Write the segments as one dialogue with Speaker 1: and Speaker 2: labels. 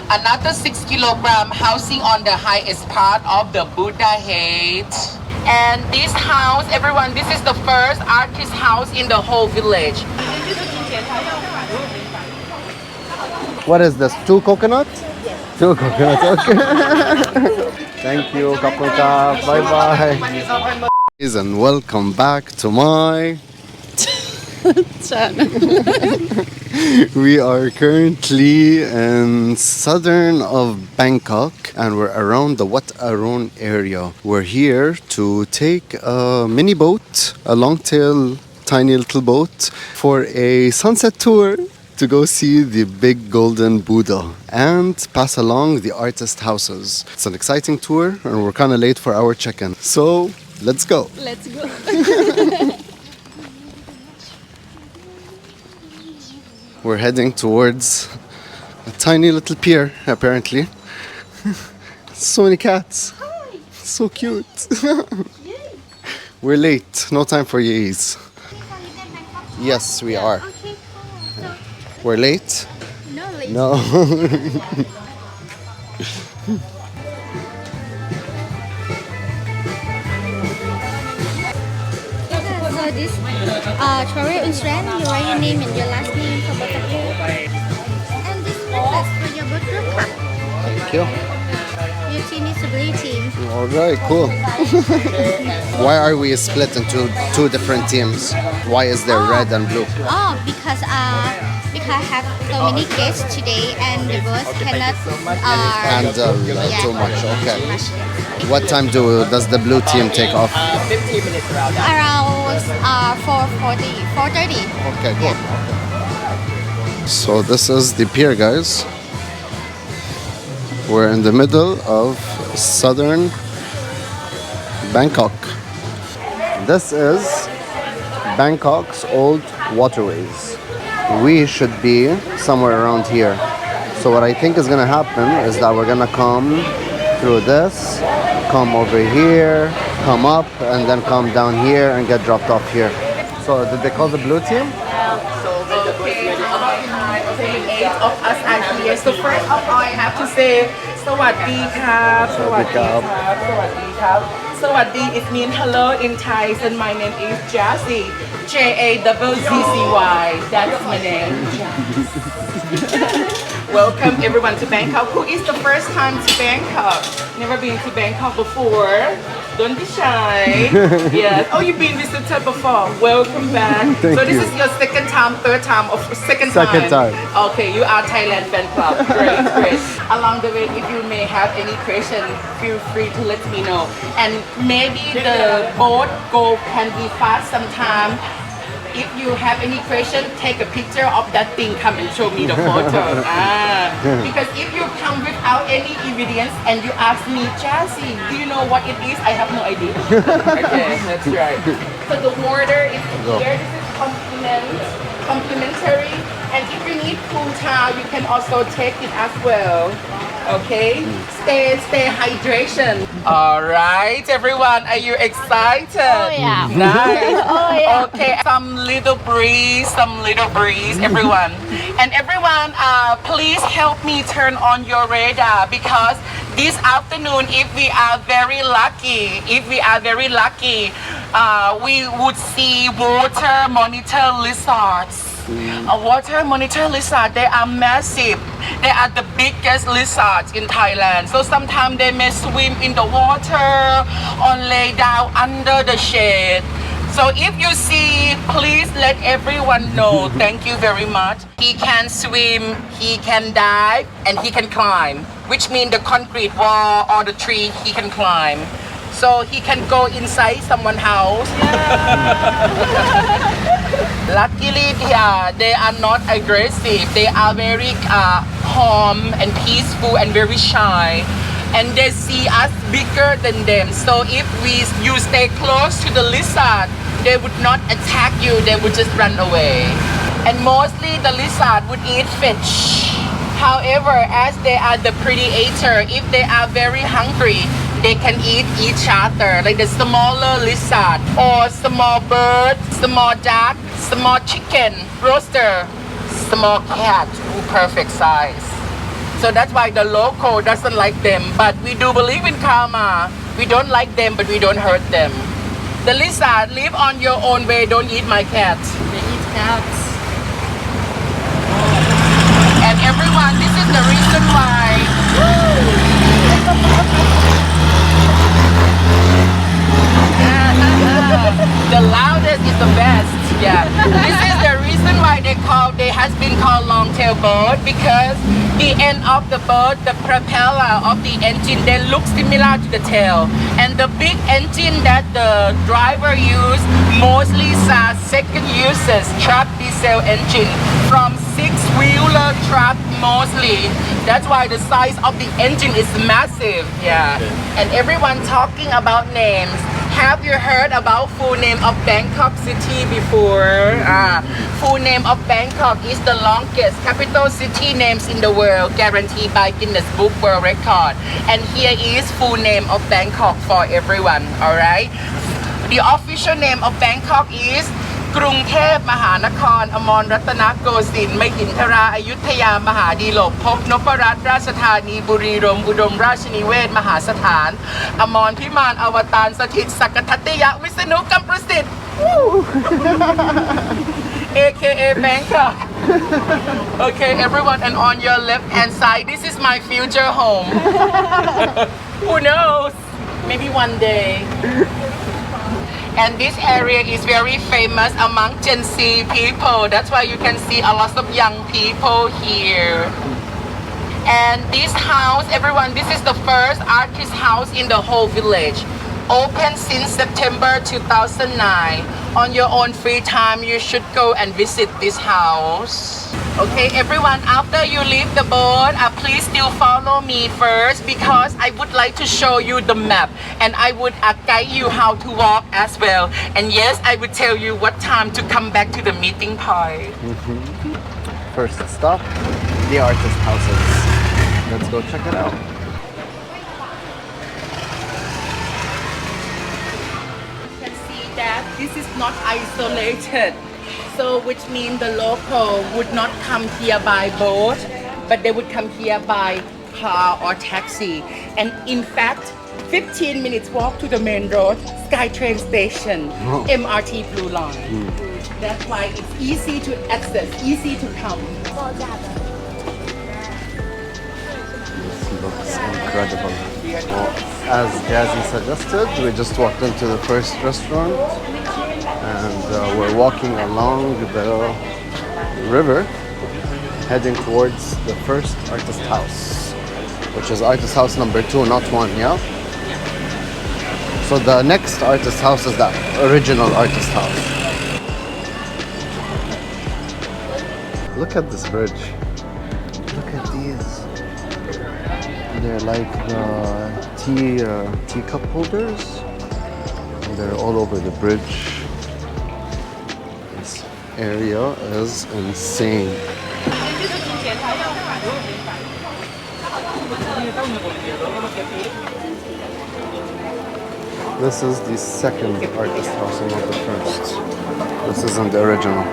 Speaker 1: Another 6 kilogram housing on the highest part of the Buddha head. And this house, everyone, this is the first artist house in the whole village.
Speaker 2: What is this? 2 coconuts? 2 coconuts, okay. Thank you, Kapuka. Bye bye. And welcome back to my channel. We are currently in southern of Bangkok and we're around the Wat Arun area. We're here to take a mini boat, a Longtail tiny little boat, for a sunset tour to go see the big golden Buddha and pass along the artist houses. It's an exciting tour and we're kind of late for our check-in. So let's go.
Speaker 3: Let's go.
Speaker 2: We're heading towards a tiny little pier, apparently. So many cats.
Speaker 3: Hi.
Speaker 2: So cute. We're late. No time for yays. Yes, we are.
Speaker 3: Okay, cool.
Speaker 2: We're late?
Speaker 3: No, late.
Speaker 2: No.
Speaker 3: So this travel insurance, you write your name and your last name for both of you. And this is for your boat group card.
Speaker 2: Thank you.
Speaker 3: Your team is a blue team.
Speaker 2: All right, cool. Why are we split into 2 different teams? Why is there red and blue?
Speaker 3: Oh, because I have so many guests today and the boat cannot
Speaker 2: Handle too much. Okay. What time does the blue team take off?
Speaker 1: 15 minutes around.
Speaker 3: around 4:30.
Speaker 2: Okay, cool. So this is the pier, guys. We're in the middle of southern Bangkok. This is Bangkok's old waterways. We should be somewhere around here. So what I think is gonna happen is that we're gonna come through this, come over here, come up, and then come down here and get dropped off here. So did they call the blue team?
Speaker 1: Okay, about 8 of us are here. So first of all, I have to say, Sawadee Krab, Sawadee Krab, Sawadee Krab. Sawadee, it means hello in Thai, and my name is Jazzy, Jazzy. That's my name. Welcome everyone to Bangkok. Who is the first time to Bangkok? Never been to Bangkok before? Don't be shy. Yes. Oh, you've been visited before. Welcome back.
Speaker 2: Thank
Speaker 1: so this
Speaker 2: you.
Speaker 1: is your second time, third time, or second
Speaker 2: Second time.
Speaker 1: Okay, you are Thailand fan club. Great, great. Along the way, if you may have any question, feel free to let me know. And maybe the boat can be fast sometime. If you have any question, take a picture of that thing, come and show me the photo. Because if you come without any evidence and you ask me, Jazzy, do you know what it is? I have no idea. Okay, that's right. So the water is here. This is complimentary. And if you need pool towel, you can also take it as well. Okay, stay hydration. All right, everyone, are you excited?
Speaker 3: Oh, yeah.
Speaker 1: Nice.
Speaker 3: Oh, yeah.
Speaker 1: Okay, some little breeze, everyone. And everyone, please help me turn on your radar because this afternoon, if we are very lucky, we would see water monitor lizards. Water monitor lizard, they are massive. They are the biggest lizards in Thailand. So sometimes they may swim in the water or lay down under the shade. So if you see, please let everyone know. Thank you very much. He can swim, he can dive, and he can climb, which means the concrete wall or the tree he can climb. So he can go inside someone's house. Luckily, they are not aggressive. They are very calm and peaceful and very shy. And they see us bigger than them. So if you stay close to the lizard, they would not attack you. They would just run away. And mostly the lizard would eat fish. However, as they are the predator, if they are very hungry, they can eat each other, like the smaller lizard or small bird, small duck, small chicken, rooster, small cat, perfect size. So that's why the local doesn't like them. But we do believe in karma. We don't like them, but we don't hurt them. The lizard, live on your own way. Don't eat my cat.
Speaker 3: They eat cats.
Speaker 1: And everyone, this is the reason why. The loudest is the best. Yeah. This is the reason why they has been called Longtail boat, because the end of the boat, the propeller of the engine, they look similar to the tail. And the big engine that the driver used mostly are second uses truck diesel engine from six-wheeler truck mostly. That's why the size of the engine is massive. Yeah. And everyone talking about names. Have you heard about full name of Bangkok city before? Full name of Bangkok is the longest capital city names in the world, guaranteed by Guinness Book World Record. And here is full name of Bangkok for everyone. Alright? The official name of Bangkok is กรุงเทพมหานครอมรรัตนโกสินทร์มหินทราอยุธยามหาดีลกภพนพรัตน์ราชธานีบุรีรัมย์อุดมราชนิเวศมหาสถานอมรพิมานอวตารสถิตสักกทัตติยะวิษณุกัมประสิทธิ์ AKA Bangkok. Okay, everyone, and on your left hand side, this is my future home. Who knows? Maybe one day. And this area is very famous among Gen Z people. That's why you can see a lot of young people here. And this house, everyone, this is the first artist house in the whole village. Open since September 2009. On your own free time, you should go and visit this house. Okay, everyone, after you leave the boat, please still follow me first, because I would like to show you the map, and I would guide you how to walk as well. And yes, I would tell you what time to come back to the meeting point.
Speaker 2: First stop, the artist houses. Let's go check it out.
Speaker 1: You can see that this is not isolated. So which means the local would not come here by boat, but they would come here by car or taxi. And in fact, 15 minutes walk to the main road, SkyTrain station, MRT Blue Line. That's why it's easy to access, easy to come.
Speaker 2: This looks incredible. Well, as Jazzy suggested, we just walked into the first restaurant, and we're walking along the river, heading towards the first artist house, which is artist house number 2, not 1, yeah? So the next artist house is that original artist house. Look at this bridge. Look at these. They're like teacup holders. And they're all over the bridge. This area is insane. This is the second artist house and not the first. This isn't the original.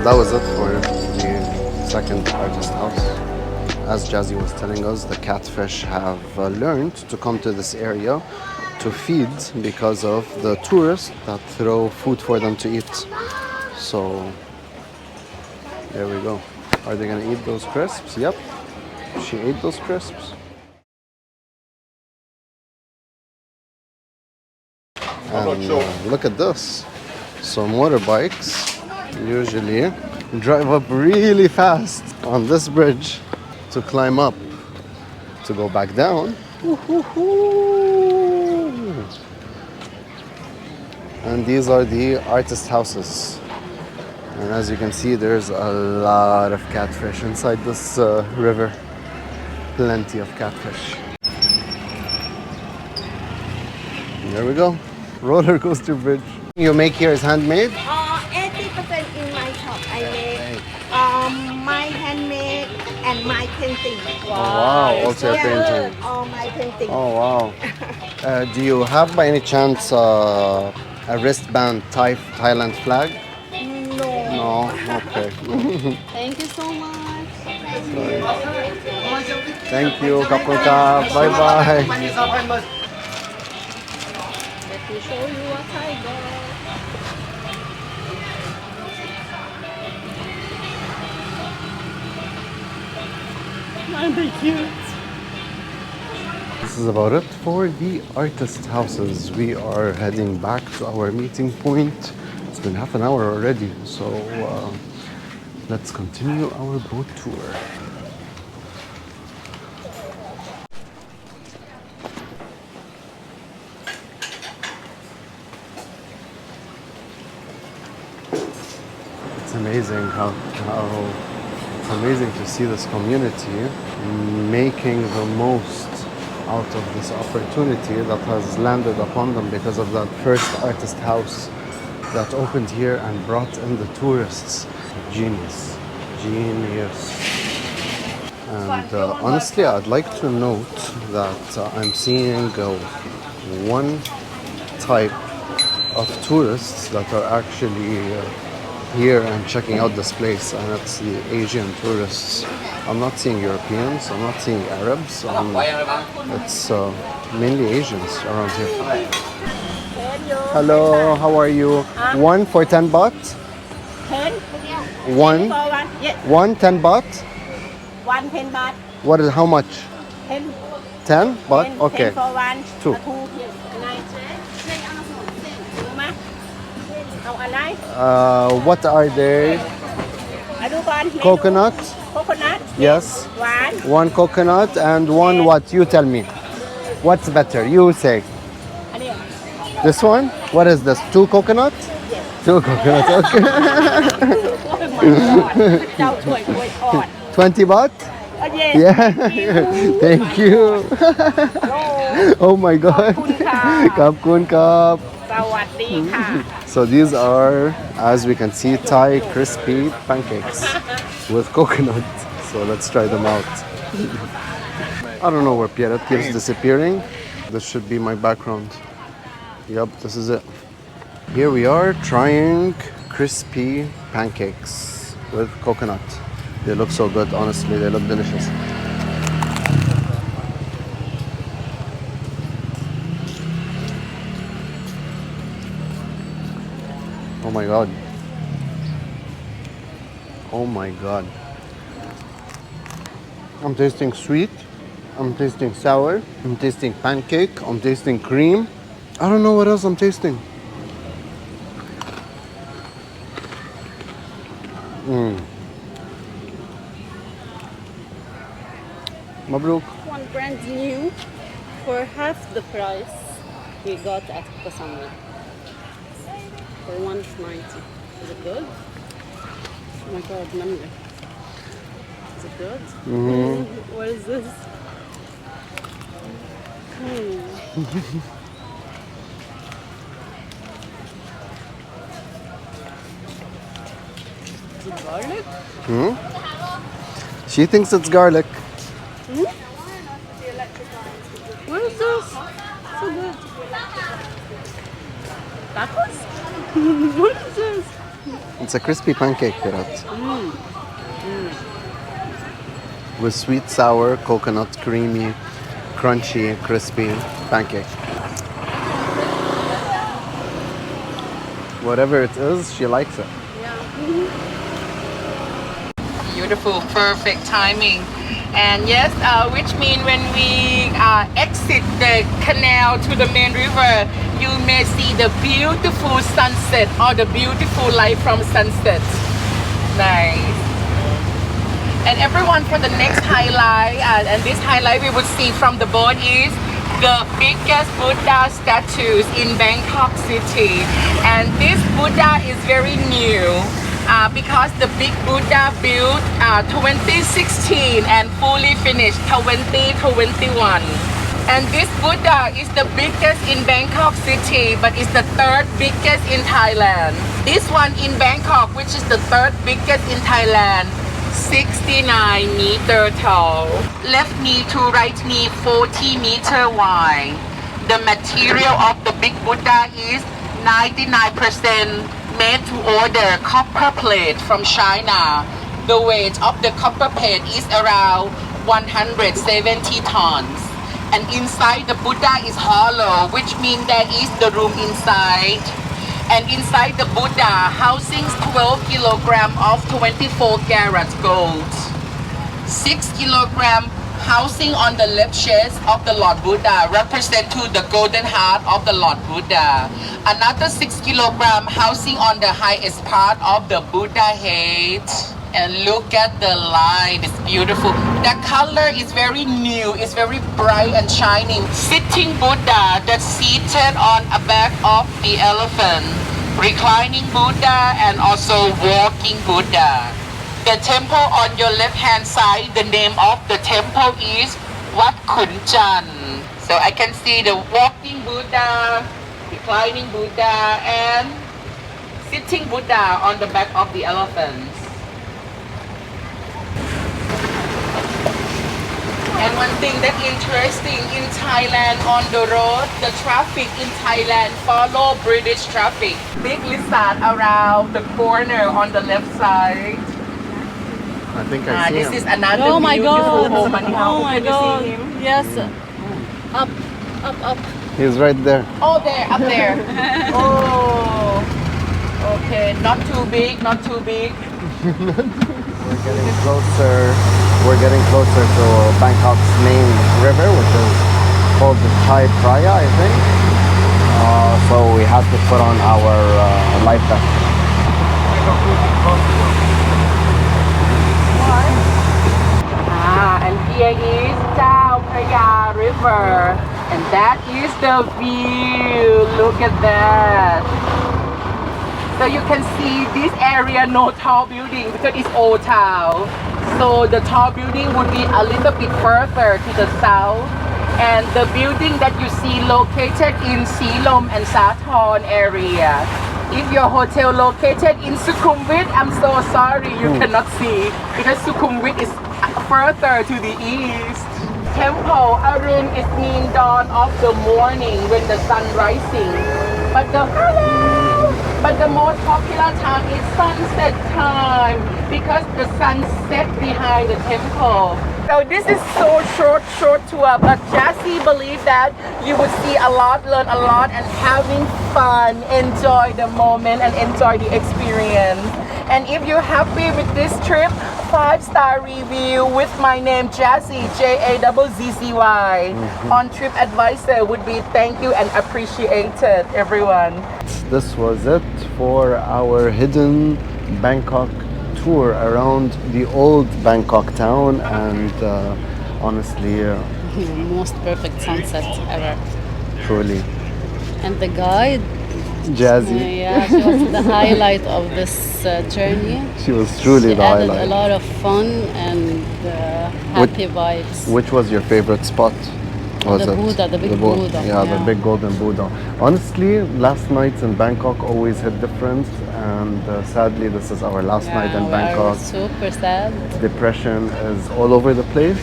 Speaker 2: That was it for the second artist house. As Jazzy was telling us, the catfish have learned to come to this area to feed because of the tourists that throw food for them to eat. So there we go. Are they gonna eat those crisps? Yep. She ate those crisps. And look at this. So motorbikes usually drive up really fast on this bridge to climb up, to go back down. And these are the artist houses. And as you can see, there's a lot of catfish inside this river. Plenty of catfish. There we go. Roller coaster bridge. You make here is handmade?
Speaker 4: 80% in my shop. I make my handmade and my painting.
Speaker 2: Oh wow, also your painting.
Speaker 4: All my painting.
Speaker 2: Oh wow. Do you have by any chance a wristband Thailand flag?
Speaker 4: No.
Speaker 2: No, okay.
Speaker 4: Thank you so much.
Speaker 2: Thank you, Kapul Ka. Bye bye.
Speaker 4: Let me show you what I got. Aren't they cute?
Speaker 2: This is about it for the artist houses. We are heading back to our meeting point. It's been half an hour already, so let's continue our boat tour. It's amazing how it's amazing to see this community making the most out of this opportunity that has landed upon them because of that first artist house that opened here and brought in the tourists. Genius. Genius. And honestly, I'd like to note that I'm seeing one type of tourists that are actually here and checking out this place, and it's the Asian tourists. I'm not seeing Europeans, I'm not seeing Arabs, it's mainly Asians around here. Hello, how are you? One for 10 baht?
Speaker 4: 10?
Speaker 2: One?
Speaker 4: For one? Yes.
Speaker 2: One 10 baht?
Speaker 4: 1 10 baht.
Speaker 2: What is, how much?
Speaker 4: 10.
Speaker 2: 10 baht?
Speaker 4: 10,
Speaker 2: Okay.
Speaker 4: 10 for one.
Speaker 2: Two.
Speaker 4: Two. How are
Speaker 2: What are they?
Speaker 4: I do one.
Speaker 2: Coconut?
Speaker 4: Coconut.
Speaker 2: Yes.
Speaker 4: One.
Speaker 2: One coconut and one what? You tell me. What's better? You say. This one? What is this? Two coconut?
Speaker 4: Yes.
Speaker 2: Two coconut, okay.
Speaker 4: Oh
Speaker 2: 20 baht?
Speaker 4: yes.
Speaker 2: Yeah. Thank you. Oh my god. Kapkun kap.
Speaker 4: สวัสดีค่ะ
Speaker 2: So these are, as we can see, Thai crispy pancakes with coconut. So let's try them out. I don't know where Pierette keeps disappearing. This should be my background. Yep, this is it. Here we are trying crispy pancakes with coconut. They look so good, honestly. They look delicious. Oh my god. Oh my god. I'm tasting sweet. I'm tasting sour. I'm tasting pancake. I'm tasting cream. I don't know what else I'm tasting. Mabruk.
Speaker 4: One brand new for half the price we got at Kosamui. For 190. Is it good? Oh my god, memory. Is it good? What is this? Is it garlic?
Speaker 2: She thinks it's garlic.
Speaker 4: What is this? So good. Tacos? What is this?
Speaker 2: It's a crispy pancake, Pierette. With sweet, sour, coconut, creamy, crunchy, crispy pancake. Whatever it is, she likes it.
Speaker 1: Beautiful, perfect timing. And yes, which means when we exit the canal to the main river, you may see the beautiful sunset or the beautiful light from sunset. Nice. And everyone, for the next highlight, and this highlight we would see from the boat is the biggest Buddha statues in Bangkok City. And this Buddha is very new. Because the big Buddha built 2016 and fully finished 2021. And this Buddha is the biggest in Bangkok city, but it's the third biggest in Thailand. This one in Bangkok, which is the third biggest in Thailand, 69-meter tall. Left knee to right knee, 40-meter wide. The material of the big Buddha is 99% made to order copper plate from China. The weight of the copper plate is around 170 tons. And inside the Buddha is hollow, which means there is the room inside. And inside the Buddha, housing 12 kilogram of 24 karat gold. 6 kilogram housing on the left chest of the Lord Buddha represent to the golden heart of the Lord Buddha. Another 6 kilogram housing on the highest part of the Buddha head. And look at the light, it's beautiful. The color is very new, it's very bright and shining. Sitting Buddha that's seated on a back of the elephant. Reclining Buddha and also walking Buddha. The temple on your left hand side, the name of the temple is Wat Arun. So I can see the walking Buddha, reclining Buddha, and sitting Buddha on the back of the elephants. And one thing that interesting in Thailand on the road, the traffic in Thailand follow British traffic. Big lizard around the corner on the left side.
Speaker 2: I think I see
Speaker 1: This
Speaker 2: him.
Speaker 1: is another
Speaker 4: Oh my
Speaker 1: beautiful
Speaker 4: god!
Speaker 1: home. And how
Speaker 4: Oh my
Speaker 1: can you
Speaker 4: god!
Speaker 1: see him?
Speaker 4: Yes. Up, up.
Speaker 2: He's right there.
Speaker 1: Oh, there, up there. Oh, okay. Not too big, not too big.
Speaker 2: We're getting closer. We're getting closer to Bangkok's main river, which is called the Thai Praya, I think. So we have to put on our life vest.
Speaker 1: And here is Chao Phraya River. And that is the view. Look at that. So you can see this area, no tall building because it's Old Town. So the tall building would be a little bit further to the south. And the building that you see located in Silom and Sathorn area. If your hotel located in Sukhumvit, I'm so sorry you cannot see because Sukhumvit is further to the east. Temple Arun is mean dawn of the morning when the sun rising. But the most popular time is sunset time because the sun set behind the temple. So this is so short tour, but Jazzy believe that you would see a lot, learn a lot, and having fun, enjoy the moment and enjoy the experience. And if you're happy with this trip, 5-star review with my name Jazzy, Jazzy, on TripAdvisor would be thank you and appreciated, everyone.
Speaker 2: This was it for our Hidden Bangkok tour around the old Bangkok town, and honestly,
Speaker 4: Most perfect sunset ever.
Speaker 2: truly,
Speaker 4: And the guide,
Speaker 2: Jazzy.
Speaker 4: yeah, she was the highlight of this journey.
Speaker 2: She was truly
Speaker 4: She
Speaker 2: the
Speaker 4: added
Speaker 2: highlight.
Speaker 4: a lot of fun and happy vibes.
Speaker 2: Which was your favorite spot? Was
Speaker 4: The
Speaker 2: it
Speaker 4: Buddha, the big Buddha,
Speaker 2: Yeah, the
Speaker 4: yeah.
Speaker 2: big golden Buddha. Honestly, last nights in Bangkok always hit different, and sadly, this is our last night in
Speaker 4: we
Speaker 2: Bangkok.
Speaker 4: are super sad.
Speaker 2: Depression is all over the place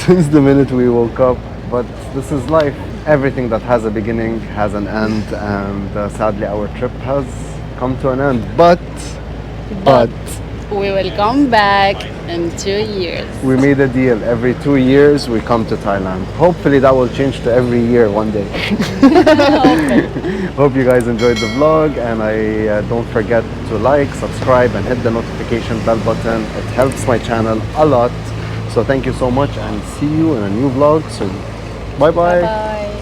Speaker 2: since the minute we woke up, but this is life. Everything that has a beginning has an end, and sadly, our trip has come to an end. But
Speaker 4: We will come back in 2 years.
Speaker 2: we made a deal. Every 2 years, we come to Thailand. Hopefully, that will change to every year one day. Hope you guys enjoyed the vlog, and I don't forget to like, subscribe, and hit the notification bell button. It helps my channel a lot. So thank you so much, and see you in a new vlog soon. Bye bye.
Speaker 4: Bye.